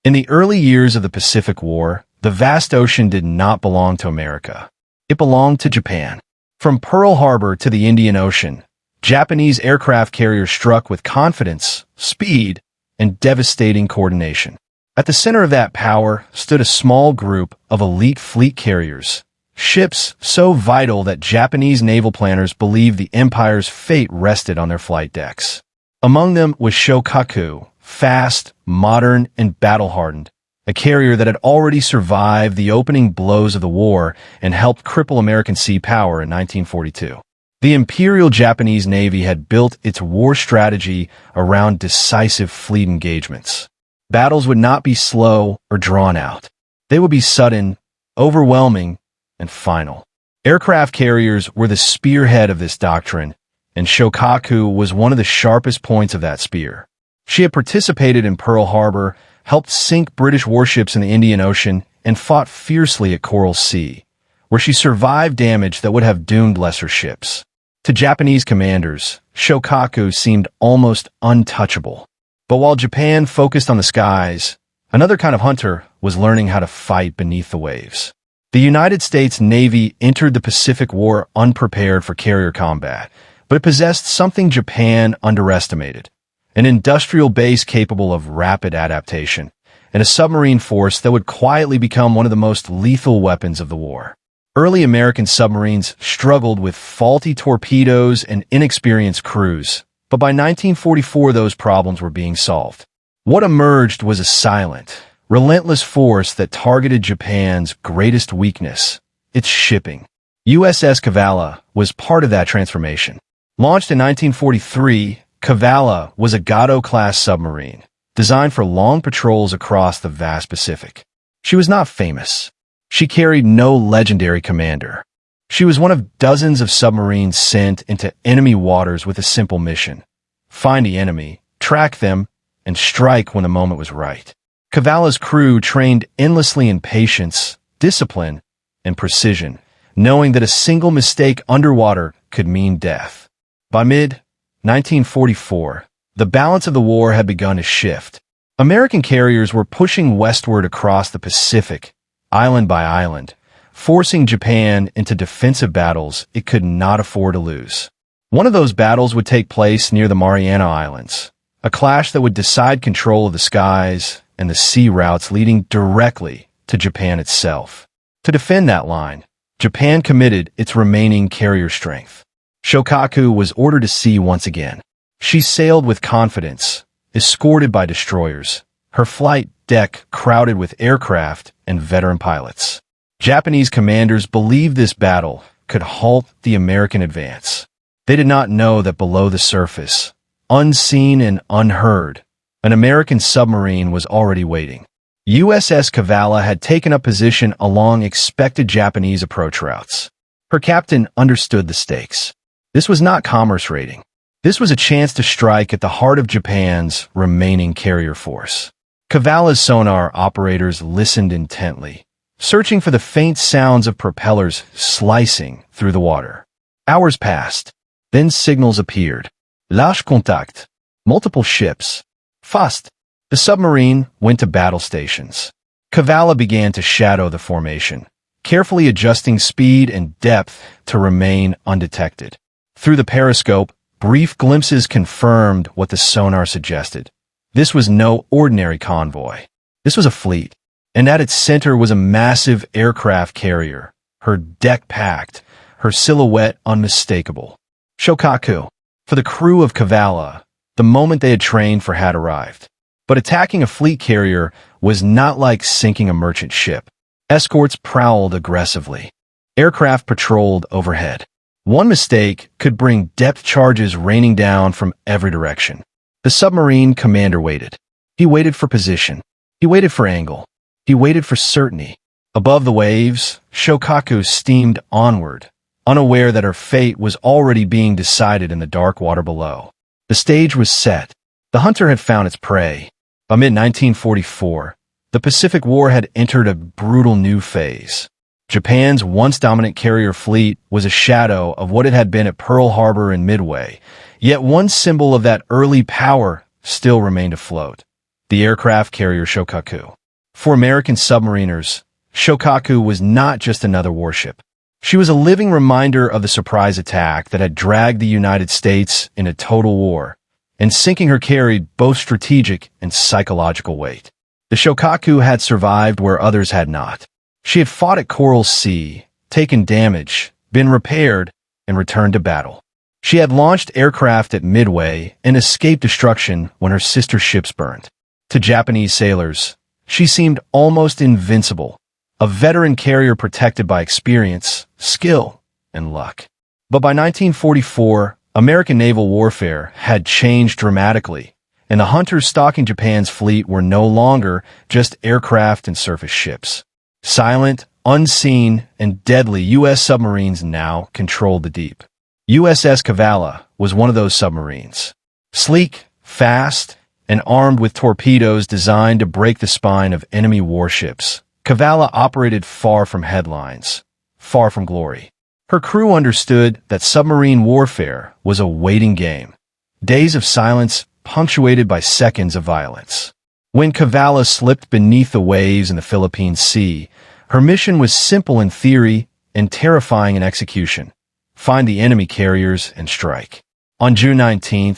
In the early years of the Pacific War, the vast ocean did not belong to America. It belonged to Japan. From Pearl Harbor to the Indian Ocean, Japanese aircraft carriers struck with confidence, speed, and devastating coordination. At the center of that power stood a small group of elite fleet carriers, ships so vital that Japanese naval planners believed the empire's fate rested on their flight decks. Among them was Shokaku, fast, modern, and battle-hardened, a carrier that had already survived the opening blows of the war and helped cripple American sea power in 1942. The Imperial Japanese Navy had built its war strategy around decisive fleet engagements. Battles would not be slow or drawn out. They would be sudden, overwhelming, and final. Aircraft carriers were the spearhead of this doctrine, and Shokaku was one of the sharpest points of that spear. She had participated in Pearl Harbor, helped sink British warships in the Indian Ocean, and fought fiercely at Coral Sea, where she survived damage that would have doomed lesser ships. To Japanese commanders, Shokaku seemed almost untouchable. But while Japan focused on the skies, another kind of hunter was learning how to fight beneath the waves. The United States Navy entered the Pacific War unprepared for carrier combat, but it possessed something Japan underestimated: an industrial base capable of rapid adaptation, and a submarine force that would quietly become one of the most lethal weapons of the war. Early American submarines struggled with faulty torpedoes and inexperienced crews, but by 1944 those problems were being solved. What emerged was a silent, relentless force that targeted Japan's greatest weakness: its shipping. USS Cavalla was part of that transformation. Launched in 1943, Cavalla was a Gato-class submarine, designed for long patrols across the vast Pacific. She was not famous. She carried no legendary commander. She was one of dozens of submarines sent into enemy waters with a simple mission: find the enemy, track them, and strike when the moment was right. Cavalla's crew trained endlessly in patience, discipline, and precision, knowing that a single mistake underwater could mean death. By mid-1944, the balance of the war had begun to shift. American carriers were pushing westward across the Pacific, island by island, forcing Japan into defensive battles it could not afford to lose. One of those battles would take place near the Mariana Islands, a clash that would decide control of the skies and the sea routes leading directly to Japan itself. To defend that line, Japan committed its remaining carrier strength. Shokaku was ordered to sea once again. She sailed with confidence, escorted by destroyers, her flight deck crowded with aircraft and veteran pilots. Japanese commanders believed this battle could halt the American advance. They did not know that below the surface, unseen and unheard, an American submarine was already waiting. USS Cavalla had taken up position along expected Japanese approach routes. Her captain understood the stakes. This was not commerce raiding. This was a chance to strike at the heart of Japan's remaining carrier force. Cavalla's sonar operators listened intently, searching for the faint sounds of propellers slicing through the water. Hours passed. Then signals appeared. Lâche contact. Multiple ships. Fast. The submarine went to battle stations. Cavalla began to shadow the formation, carefully adjusting speed and depth to remain undetected. Through the periscope, brief glimpses confirmed what the sonar suggested. This was no ordinary convoy. This was a fleet, and at its center was a massive aircraft carrier, her deck packed, her silhouette unmistakable. Shokaku. For the crew of Cavalla, the moment they had trained for had arrived. But attacking a fleet carrier was not like sinking a merchant ship. Escorts prowled aggressively. Aircraft patrolled overhead. One mistake could bring depth charges raining down from every direction. The submarine commander waited. He waited for position. He waited for angle. He waited for certainty. Above the waves, Shokaku steamed onward, unaware that her fate was already being decided in the dark water below. The stage was set. The hunter had found its prey. By mid-1944, the Pacific War had entered a brutal new phase. Japan's once dominant carrier fleet was a shadow of what it had been at Pearl Harbor and Midway, yet one symbol of that early power still remained afloat: the aircraft carrier Shokaku. For American submariners, Shokaku was not just another warship. She was a living reminder of the surprise attack that had dragged the United States into total war, and sinking her carried both strategic and psychological weight. The Shokaku had survived where others had not. She had fought at Coral Sea, taken damage, been repaired, and returned to battle. She had launched aircraft at Midway and escaped destruction when her sister ships burned. To Japanese sailors, she seemed almost invincible, a veteran carrier protected by experience, skill, and luck. But by 1944, American naval warfare had changed dramatically, and the hunters stalking Japan's fleet were no longer just aircraft and surface ships. Silent, unseen, and deadly U.S. submarines now controlled the deep. USS Cavalla was one of those submarines. Sleek, fast, and armed with torpedoes designed to break the spine of enemy warships, Cavalla operated far from headlines, far from glory. Her crew understood that submarine warfare was a waiting game, days of silence punctuated by seconds of violence. When Cavalla slipped beneath the waves in the Philippine Sea, her mission was simple in theory and terrifying in execution: find the enemy carriers and strike. On June 19,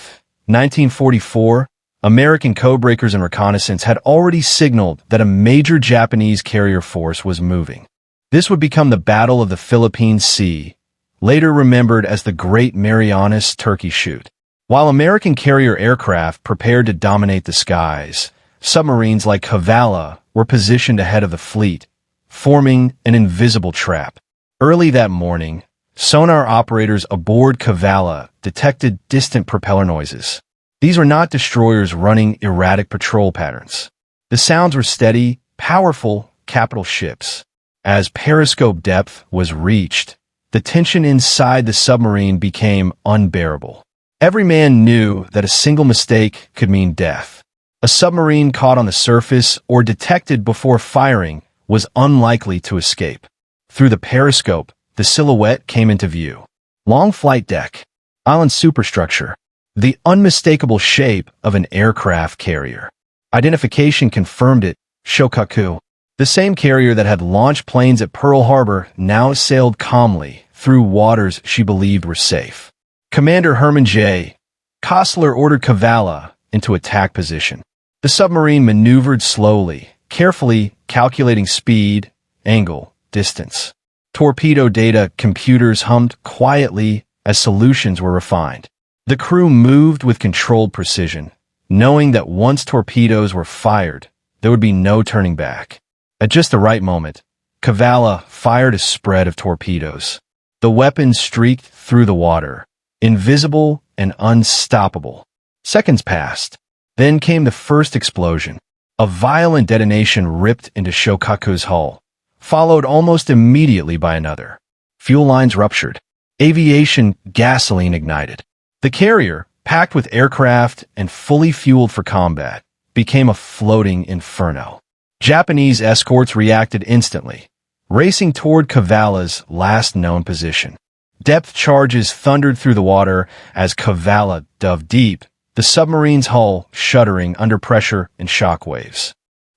1944, American codebreakers and reconnaissance had already signaled that a major Japanese carrier force was moving. This would become the Battle of the Philippine Sea, later remembered as the Great Marianas Turkey Shoot. While American carrier aircraft prepared to dominate the skies, submarines like Cavalla were positioned ahead of the fleet, forming an invisible trap. Early that morning, sonar operators aboard Cavalla detected distant propeller noises. These were not destroyers running erratic patrol patterns. The sounds were steady, powerful, capital ships. As periscope depth was reached, the tension inside the submarine became unbearable. Every man knew that a single mistake could mean death. A submarine caught on the surface or detected before firing was unlikely to escape. Through the periscope, the silhouette came into view. Long flight deck, island superstructure, the unmistakable shape of an aircraft carrier. Identification confirmed it: Shokaku. The same carrier that had launched planes at Pearl Harbor now sailed calmly through waters she believed were safe. Commander Herman J. Kostler ordered Cavalla into attack position. The submarine maneuvered slowly, carefully calculating speed, angle, distance. Torpedo data computers hummed quietly as solutions were refined. The crew moved with controlled precision, knowing that once torpedoes were fired, there would be no turning back. At just the right moment, Cavalla fired a spread of torpedoes. The weapons streaked through the water, invisible and unstoppable. Seconds passed. Then came the first explosion. A violent detonation ripped into Shokaku's hull, followed almost immediately by another. Fuel lines ruptured. Aviation gasoline ignited. The carrier, packed with aircraft and fully fueled for combat, became a floating inferno. Japanese escorts reacted instantly, racing toward Cavalla's last known position. Depth charges thundered through the water as Cavalla dove deep, the submarine's hull shuddering under pressure and shock waves.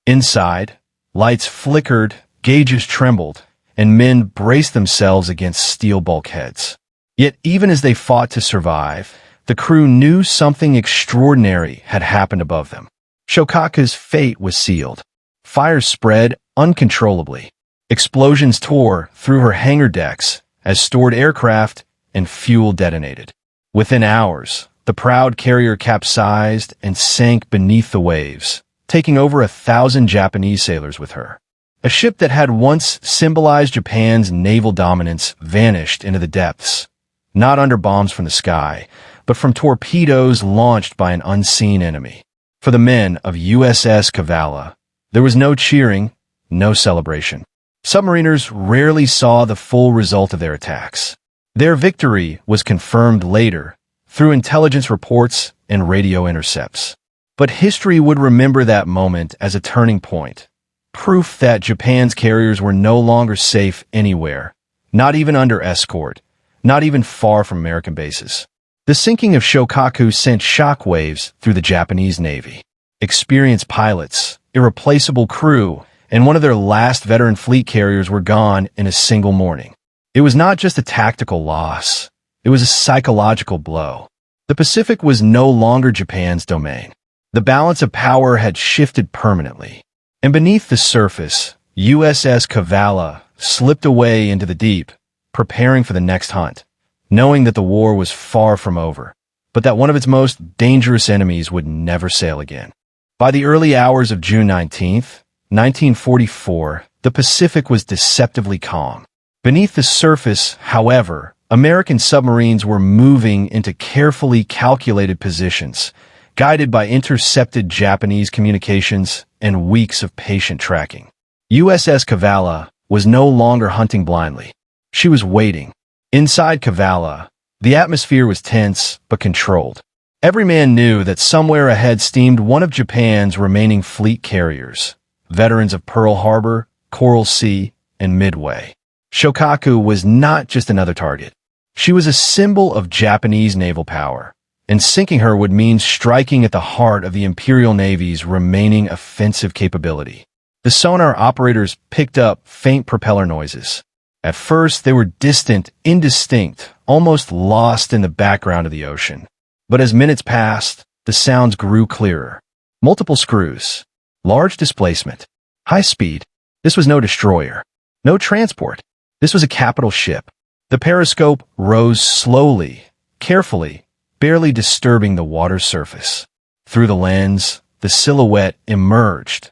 Inside, lights flickered, gauges trembled, and men braced themselves against steel bulkheads. Yet even as they fought to survive, the crew knew something extraordinary had happened above them. Shokaku's fate was sealed. Fire spread uncontrollably. Explosions tore through her hangar decks as stored aircraft and fuel detonated. Within hours, the proud carrier capsized and sank beneath the waves, taking over 1,000 Japanese sailors with her. A ship that had once symbolized Japan's naval dominance vanished into the depths, not under bombs from the sky, but from torpedoes launched by an unseen enemy. For the men of USS Cavalla, there was no cheering, no celebration. Submariners rarely saw the full result of their attacks. Their victory was confirmed later through intelligence reports and radio intercepts. But history would remember that moment as a turning point, proof that Japan's carriers were no longer safe anywhere, not even under escort, not even far from American bases. The sinking of Shokaku sent shockwaves through the Japanese Navy. experienced pilots, irreplaceable crew, and one of their last veteran fleet carriers were gone in a single morning. It was not just a tactical loss. It was a psychological blow. The Pacific was no longer Japan's domain. The balance of power had shifted permanently. And beneath the surface, USS Cavalla slipped away into the deep, preparing for the next hunt, knowing that the war was far from over, but that one of its most dangerous enemies would never sail again. By the early hours of June 19th, 1944, the Pacific was deceptively calm. Beneath the surface, however, American submarines were moving into carefully calculated positions, guided by intercepted Japanese communications and weeks of patient tracking. USS Cavalla was no longer hunting blindly. She was waiting. Inside Cavalla, the atmosphere was tense but controlled. Every man knew that somewhere ahead steamed one of Japan's remaining fleet carriers, veterans of Pearl Harbor, Coral Sea, and Midway. Shokaku was not just another target. She was a symbol of Japanese naval power, and sinking her would mean striking at the heart of the Imperial Navy's remaining offensive capability. The sonar operators picked up faint propeller noises. At first, they were distant, indistinct, almost lost in the background of the ocean. But as minutes passed, the sounds grew clearer. Multiple screws, large displacement, high speed. This was no destroyer, no transport. This was a capital ship. The periscope rose slowly, carefully, barely disturbing the water's surface. Through the lens, the silhouette emerged.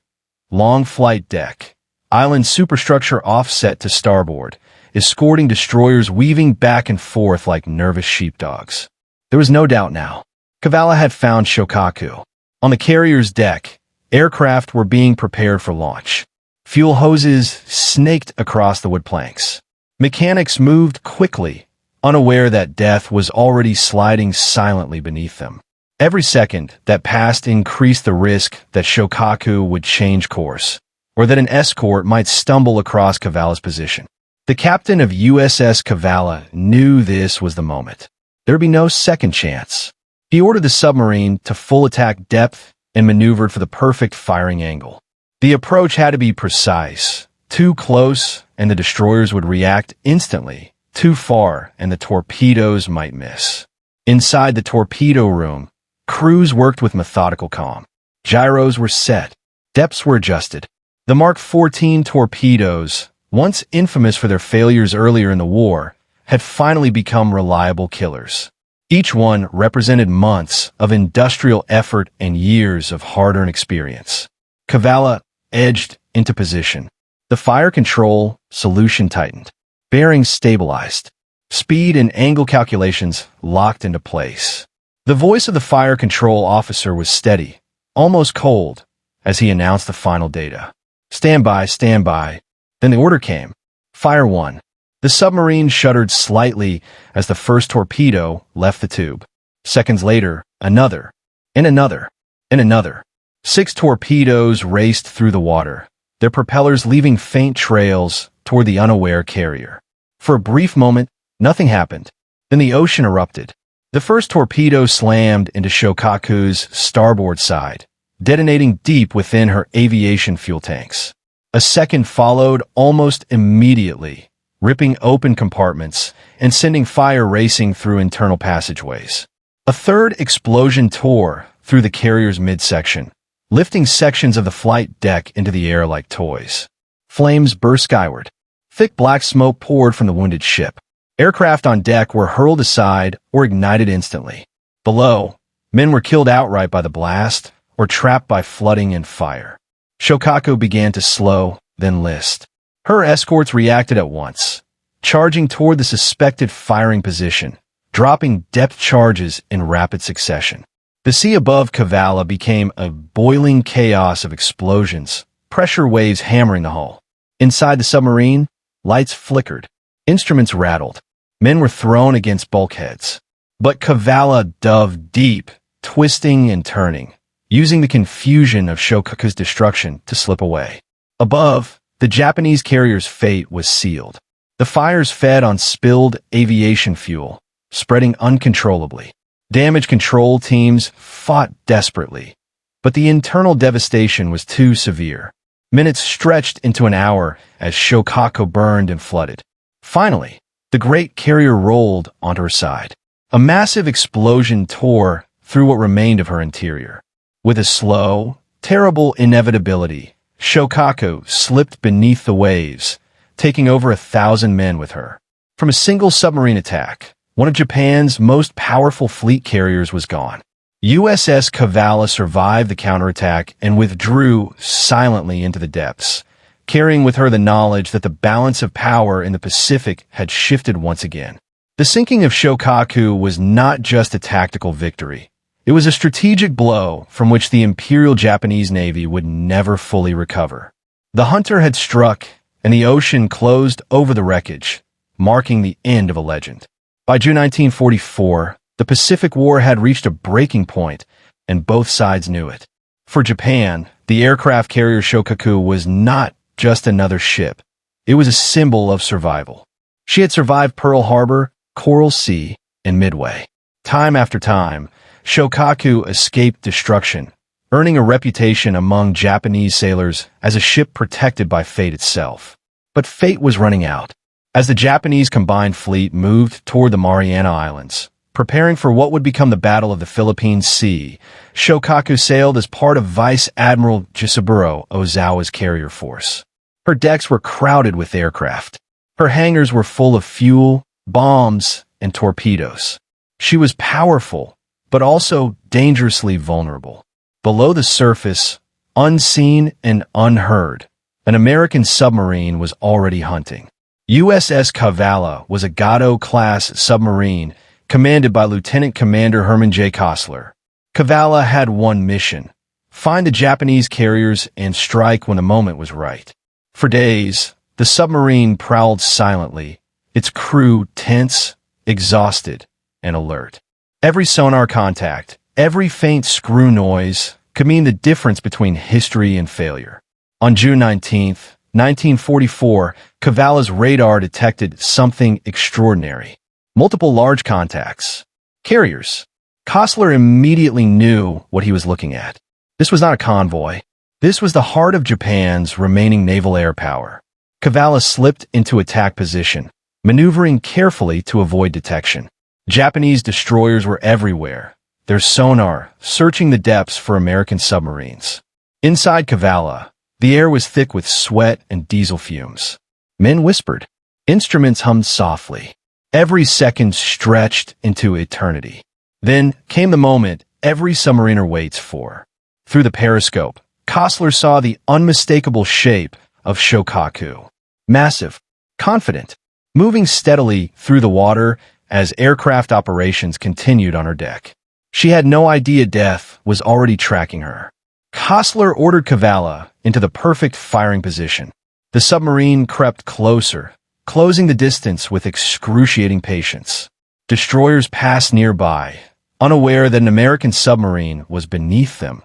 Long flight deck, island superstructure offset to starboard, escorting destroyers weaving back and forth like nervous sheepdogs. There was no doubt now. Cavalla had found Shokaku. On the carrier's deck, aircraft were being prepared for launch. Fuel hoses snaked across the wood planks. Mechanics moved quickly, unaware that death was already sliding silently beneath them. Every second that passed increased the risk that Shokaku would change course, or that an escort might stumble across Cavalla's position. The captain of USS Cavalla knew this was the moment. There would be no second chance. He ordered the submarine to full attack depth and maneuvered for the perfect firing angle. The approach had to be precise. Too close, and the destroyers would react instantly. Too far, and the torpedoes might miss. Inside the torpedo room, crews worked with methodical calm. Gyros were set. Depths were adjusted. The Mark 14 torpedoes, once infamous for their failures earlier in the war, had finally become reliable killers. Each one represented months of industrial effort and years of hard-earned experience. Cavalla edged into position. The fire control solution tightened. Bearings stabilized. Speed and angle calculations locked into place. The voice of the fire control officer was steady, almost cold, as he announced the final data. Stand by, stand by. Then the order came. Fire 1. The submarine shuddered slightly as the first torpedo left the tube. Seconds later, another, and another, and another. 6 torpedoes raced through the water, their propellers leaving faint trails toward the unaware carrier. For a brief moment, nothing happened. Then the ocean erupted. The first torpedo slammed into Shokaku's starboard side, detonating deep within her aviation fuel tanks. A second followed almost immediately, ripping open compartments and sending fire racing through internal passageways. A third explosion tore through the carrier's midsection, lifting sections of the flight deck into the air like toys. Flames burst skyward. Thick black smoke poured from the wounded ship. Aircraft on deck were hurled aside or ignited instantly. Below, men were killed outright by the blast or trapped by flooding and fire. Shokaku began to slow, then list. Her escorts reacted at once, charging toward the suspected firing position, dropping depth charges in rapid succession. The sea above Cavalla became a boiling chaos of explosions, pressure waves hammering the hull. Inside the submarine, lights flickered, instruments rattled, men were thrown against bulkheads. But Cavalla dove deep, twisting and turning, using the confusion of Shokaku's destruction to slip away. Above, the Japanese carrier's fate was sealed. The fires fed on spilled aviation fuel, spreading uncontrollably. Damage control teams fought desperately, But the internal devastation was too severe. Minutes stretched into an hour as Shokaku burned and flooded. Finally, the great carrier rolled onto her side. A massive explosion tore through what remained of her interior. With a slow, terrible inevitability, Shokaku slipped beneath the waves, taking over 1,000 men with her. From a single submarine attack, one of Japan's most powerful fleet carriers was gone. USS Cavalla survived the counterattack and withdrew silently into the depths, carrying with her the knowledge that the balance of power in the Pacific had shifted once again. The sinking of Shokaku was not just a tactical victory. It was a strategic blow from which the Imperial Japanese Navy would never fully recover. The hunter had struck, and the ocean closed over the wreckage, marking the end of a legend. By June 1944, the Pacific War had reached a breaking point, and both sides knew it. For Japan, the aircraft carrier Shokaku was not just another ship. It was a symbol of survival. She had survived Pearl Harbor, Coral Sea, and Midway. Time after time, Shokaku escaped destruction, earning a reputation among Japanese sailors as a ship protected by fate itself. But fate was running out. As the Japanese combined fleet moved toward the Mariana Islands, preparing for what would become the Battle of the Philippine Sea, Shokaku sailed as part of Vice Admiral Jisaburo Ozawa's carrier force. Her decks were crowded with aircraft. Her hangars were full of fuel, bombs, and torpedoes. She was powerful, but also dangerously vulnerable. Below the surface, unseen and unheard, an American submarine was already hunting. USS Cavalla was a Gato-class submarine commanded by Lieutenant Commander Herman J. Kostler. Cavalla had one mission: find the Japanese carriers and strike when the moment was right. For days, the submarine prowled silently, its crew tense, exhausted, and alert. Every sonar contact, every faint screw noise could mean the difference between history and failure. On June 19, 1944, Cavalla's radar detected something extraordinary. Multiple large contacts. Carriers. Kostler immediately knew what he was looking at. This was not a convoy. This was the heart of Japan's remaining naval air power. Cavalla slipped into attack position, maneuvering carefully to avoid detection. Japanese destroyers were everywhere, their sonar searching the depths for American submarines. Inside Cavalla, the air was thick with sweat and diesel fumes. Men whispered. Instruments hummed softly. Every second stretched into eternity. Then came the moment every submariner waits for. Through the periscope, Kostler saw the unmistakable shape of Shokaku. Massive, confident, moving steadily through the water as aircraft operations continued on her deck. She had no idea death was already tracking her. Kostler ordered Cavalla into the perfect firing position. The submarine crept closer, closing the distance with excruciating patience. Destroyers passed nearby, unaware that an American submarine was beneath them,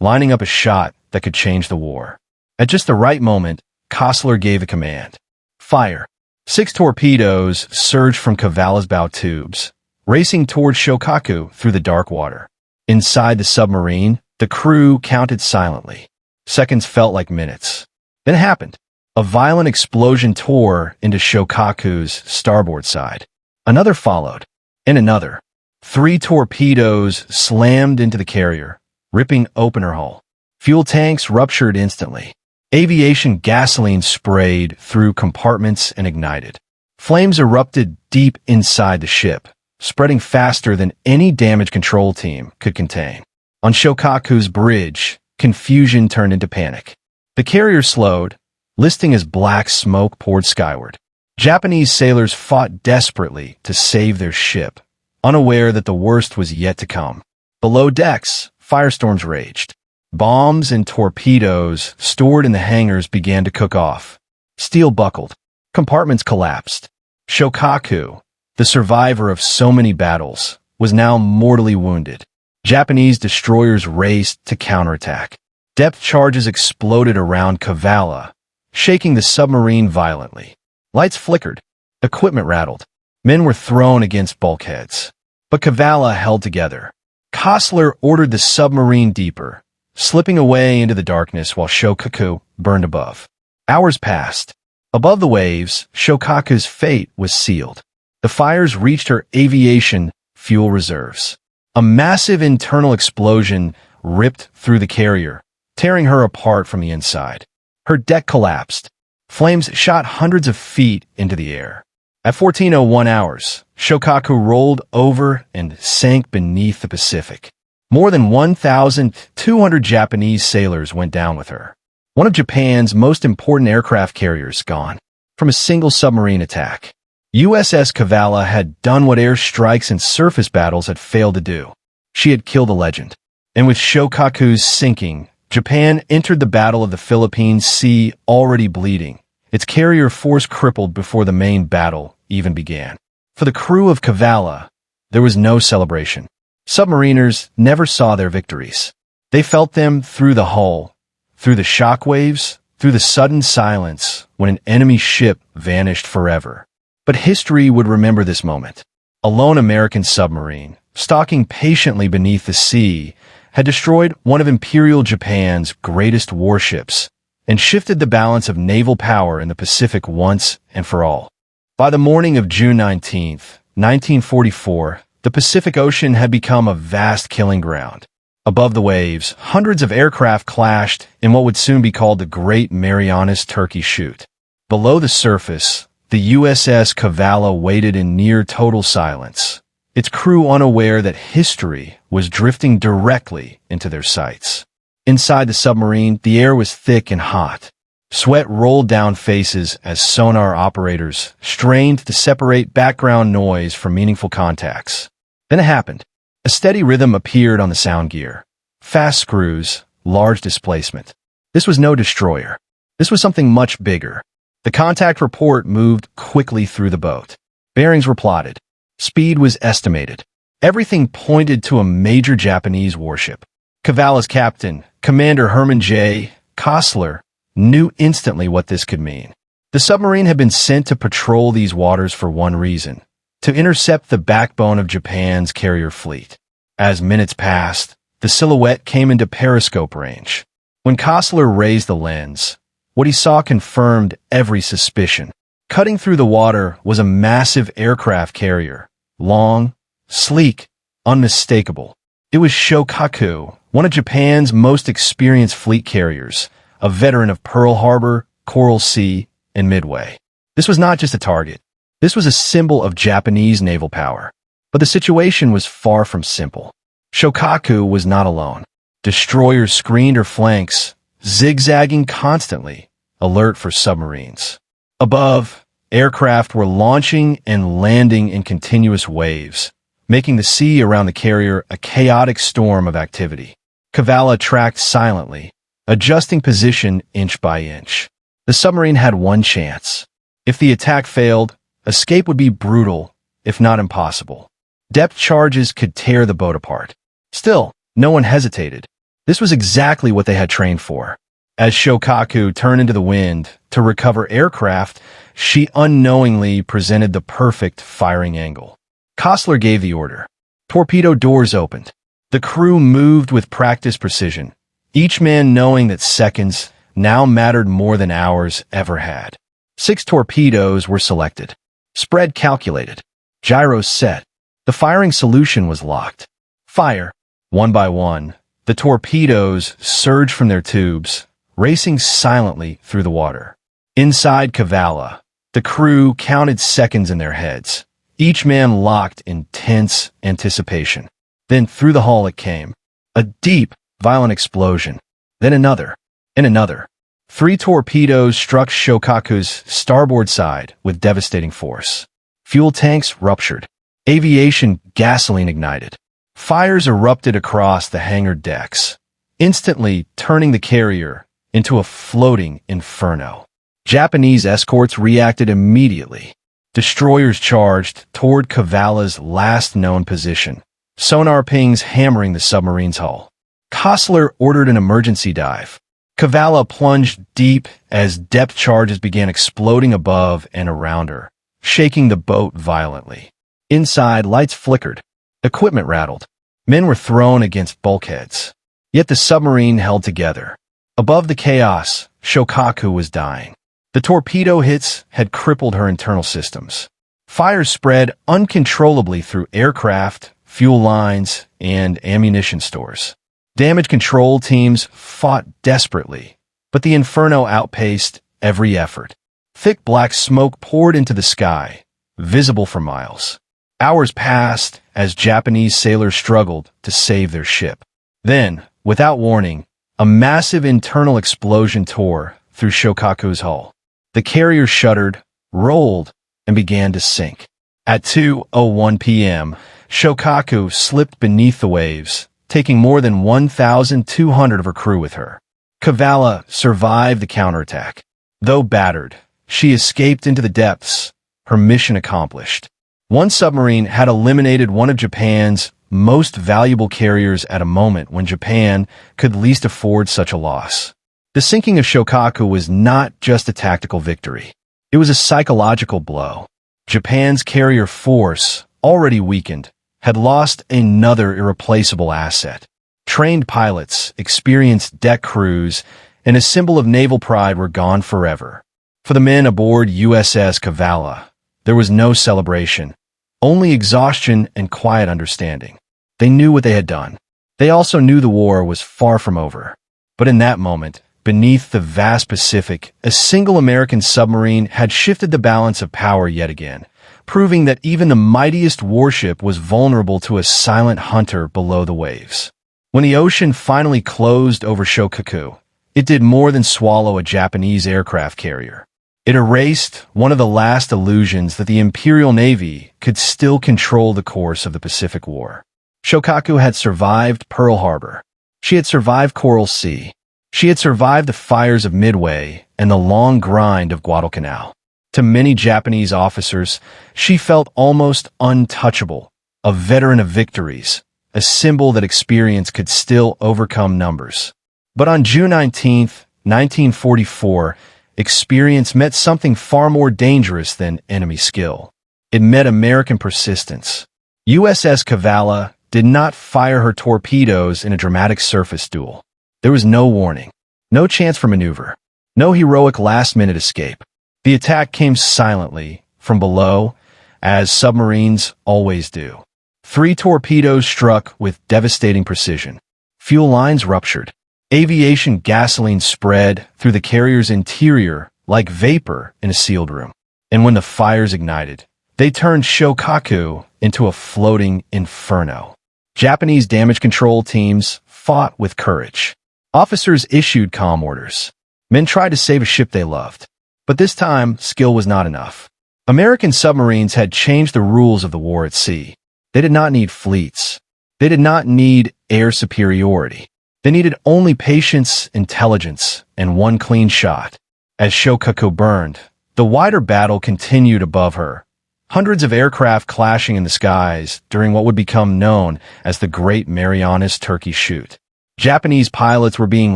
lining up a shot that could change the war. At just the right moment, Kostler gave a command. Fire. 6 torpedoes surged from Cavalla's bow tubes, racing toward Shokaku through the dark water. Inside the submarine, the crew counted silently. Seconds felt like minutes. Then it happened. A violent explosion tore into Shokaku's starboard side. Another followed, and another. 3 torpedoes slammed into the carrier, ripping open her hull. Fuel tanks ruptured instantly. Aviation gasoline sprayed through compartments and ignited. Flames erupted deep inside the ship, spreading faster than any damage control team could contain. On Shokaku's bridge, confusion turned into panic. The carrier slowed, listing as black smoke poured skyward. Japanese sailors fought desperately to save their ship, unaware that the worst was yet to come. Below decks, firestorms raged. Bombs and torpedoes stored in the hangars began to cook off. Steel buckled. Compartments collapsed. Shokaku, the survivor of so many battles, was now mortally wounded. Japanese destroyers raced to counterattack. Depth charges exploded around Cavalla, shaking the submarine violently. Lights flickered. Equipment rattled. Men were thrown against bulkheads. But Cavalla held together. Kostler ordered the submarine deeper, slipping away into the darkness while Shokaku burned above. Hours passed. Above the waves, Shokaku's fate was sealed. The fires reached her aviation fuel reserves. A massive internal explosion ripped through the carrier, tearing her apart from the inside. Her deck collapsed. Flames shot hundreds of feet into the air. At 14:01 hours, Shokaku rolled over and sank beneath the Pacific. More than 1,200 Japanese sailors went down with her. One of Japan's most important aircraft carriers gone from a single submarine attack. USS Cavalla had done what air strikes and surface battles had failed to do. She had killed a legend. And with Shokaku's sinking, Japan entered the Battle of the Philippine Sea already bleeding, its carrier force crippled before the main battle even began. For the crew of Cavalla, there was no celebration. Submariners never saw their victories. They felt them through the hull, through the shockwaves, through the sudden silence when an enemy ship vanished forever. But history would remember this moment. A lone American submarine, stalking patiently beneath the sea, had destroyed one of Imperial Japan's greatest warships and shifted the balance of naval power in the Pacific once and for all. By the morning of June 19, 1944, the Pacific Ocean had become a vast killing ground. Above the waves, hundreds of aircraft clashed in what would soon be called the Great Marianas Turkey Shoot. Below the surface, the USS Cavalla waited in near total silence, its crew unaware that history was drifting directly into their sights. Inside the submarine, the air was thick and hot. Sweat rolled down faces as sonar operators strained to separate background noise from meaningful contacts. Then it happened. A steady rhythm appeared on the sound gear. Fast screws, large displacement. This was no destroyer. This was something much bigger. The contact report moved quickly through the boat. Bearings were plotted. Speed was estimated. Everything pointed to a major Japanese warship. Cavalla's captain, Commander Herman J. Kostler, knew instantly what this could mean. The submarine had been sent to patrol these waters for one reason: to intercept the backbone of Japan's carrier fleet. As minutes passed, the silhouette came into periscope range. When Kostler raised the lens, what he saw confirmed every suspicion. Cutting through the water was a massive aircraft carrier, long, sleek, unmistakable. It was Shokaku, one of Japan's most experienced fleet carriers, a veteran of Pearl Harbor, Coral Sea, and Midway. This was not just a target. This was a symbol of Japanese naval power. But the situation was far from simple. Shokaku was not alone. Destroyers screened her flanks, zigzagging constantly, alert for submarines. Above, aircraft were launching and landing in continuous waves, making the sea around the carrier a chaotic storm of activity. Cavalla tracked silently, adjusting position inch by inch. The submarine had one chance. If the attack failed, escape would be brutal, if not impossible. Depth charges could tear the boat apart. Still, no one hesitated. This was exactly what they had trained for. As Shokaku turned into the wind to recover aircraft, she unknowingly presented the perfect firing angle. Kostler gave the order. Torpedo doors opened. The crew moved with practiced precision, each man knowing that seconds now mattered more than hours ever had. 6 torpedoes were selected. Spread calculated. Gyros set. The firing solution was locked. Fire. One by one, the torpedoes surged from their tubes, racing silently through the water. Inside Cavalla, the crew counted seconds in their heads, each man locked in tense anticipation. Then through the hull it came. A deep, violent explosion. Then another, and another. 3 torpedoes struck Shokaku's starboard side with devastating force. Fuel tanks ruptured. Aviation gasoline ignited. Fires erupted across the hangar decks, instantly turning the carrier into a floating inferno. Japanese escorts reacted immediately. Destroyers charged toward Cavalla's last known position, sonar pings hammering the submarine's hull. Kostler ordered an emergency dive. Cavalla plunged deep as depth charges began exploding above and around her, shaking the boat violently. Inside, lights flickered. Equipment rattled. Men were thrown against bulkheads. Yet the submarine held together. Above the chaos, Shokaku was dying. The torpedo hits had crippled her internal systems. Fires spread uncontrollably through aircraft, fuel lines, and ammunition stores. Damage control teams fought desperately, but the inferno outpaced every effort. Thick black smoke poured into the sky, visible for miles. Hours passed as Japanese sailors struggled to save their ship. Then, without warning, a massive internal explosion tore through Shokaku's hull. The carrier shuddered, rolled, and began to sink. At 2:01 p.m., Shokaku slipped beneath the waves, taking more than 1,200 of her crew with her. Cavalla survived the counterattack. Though battered, she escaped into the depths, her mission accomplished. One submarine had eliminated one of Japan's most valuable carriers at a moment when Japan could least afford such a loss. The sinking of Shokaku was not just a tactical victory. It was a psychological blow. Japan's carrier force, already weakened, had lost another irreplaceable asset. Trained pilots, experienced deck crews, and a symbol of naval pride were gone forever. For the men aboard USS Cavalla, there was no celebration, only exhaustion and quiet understanding. They knew what they had done. They also knew the war was far from over. But in that moment, beneath the vast Pacific, a single American submarine had shifted the balance of power yet again, proving that even the mightiest warship was vulnerable to a silent hunter below the waves. When the ocean finally closed over Shokaku, it did more than swallow a Japanese aircraft carrier. It erased one of the last illusions that the Imperial Navy could still control the course of the Pacific War. Shokaku had survived Pearl Harbor. She had survived Coral Sea. She had survived the fires of Midway and the long grind of Guadalcanal. To many Japanese officers, she felt almost untouchable, a veteran of victories, a symbol that experience could still overcome numbers. But on June 19, 1944, experience met something far more dangerous than enemy skill. It met American persistence. USS Cavalla did not fire her torpedoes in a dramatic surface duel. There was no warning, no chance for maneuver, no heroic last-minute escape. The attack came silently, from below, as submarines always do. 3 torpedoes struck with devastating precision. Fuel lines ruptured. Aviation gasoline spread through the carrier's interior like vapor in a sealed room. And when the fires ignited, they turned Shokaku into a floating inferno. Japanese damage control teams fought with courage. Officers issued calm orders. Men tried to save a ship they loved. But this time, skill was not enough. American submarines had changed the rules of the war at sea. They did not need fleets. They did not need air superiority. They needed only patience, intelligence, and one clean shot. As Shokaku burned, the wider battle continued above her. Hundreds of aircraft clashing in the skies during what would become known as the Great Marianas Turkey Shoot. Japanese pilots were being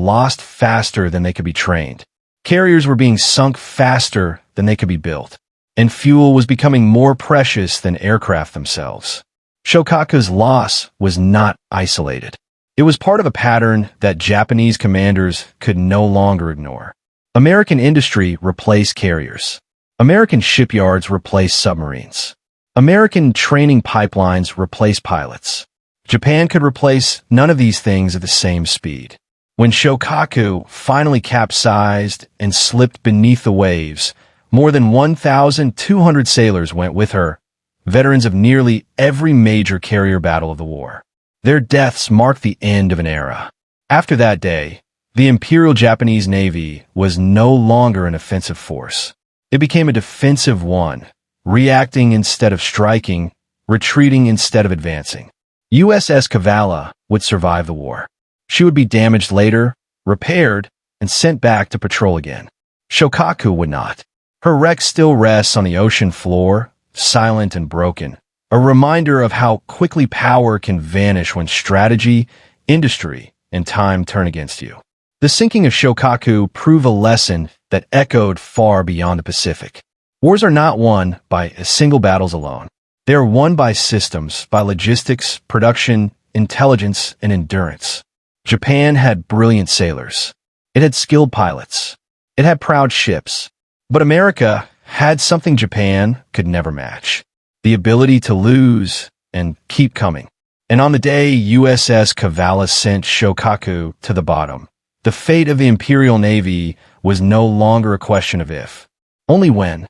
lost faster than they could be trained. Carriers were being sunk faster than they could be built. And fuel was becoming more precious than aircraft themselves. Shokaku's loss was not isolated. It was part of a pattern that Japanese commanders could no longer ignore. American industry replaced carriers. American shipyards replaced submarines. American training pipelines replaced pilots. Japan could replace none of these things at the same speed. When Shokaku finally capsized and slipped beneath the waves, more than 1,200 sailors went with her, veterans of nearly every major carrier battle of the war. Their deaths marked the end of an era. After that day, the Imperial Japanese Navy was no longer an offensive force. It became a defensive one, reacting instead of striking, retreating instead of advancing. USS Cavalla would survive the war. She would be damaged later, repaired, and sent back to patrol again. Shokaku would not. Her wreck still rests on the ocean floor, silent and broken, a reminder of how quickly power can vanish when strategy, industry, and time turn against you. The sinking of Shokaku proved a lesson that echoed far beyond the Pacific. Wars are not won by single battles alone. They are won by systems, by logistics, production, intelligence, and endurance. Japan had brilliant sailors. It had skilled pilots. It had proud ships. But America had something Japan could never match: the ability to lose and keep coming. And on the day USS Cavalla sent Shokaku to the bottom, the fate of the Imperial Navy was no longer a question of if, only when.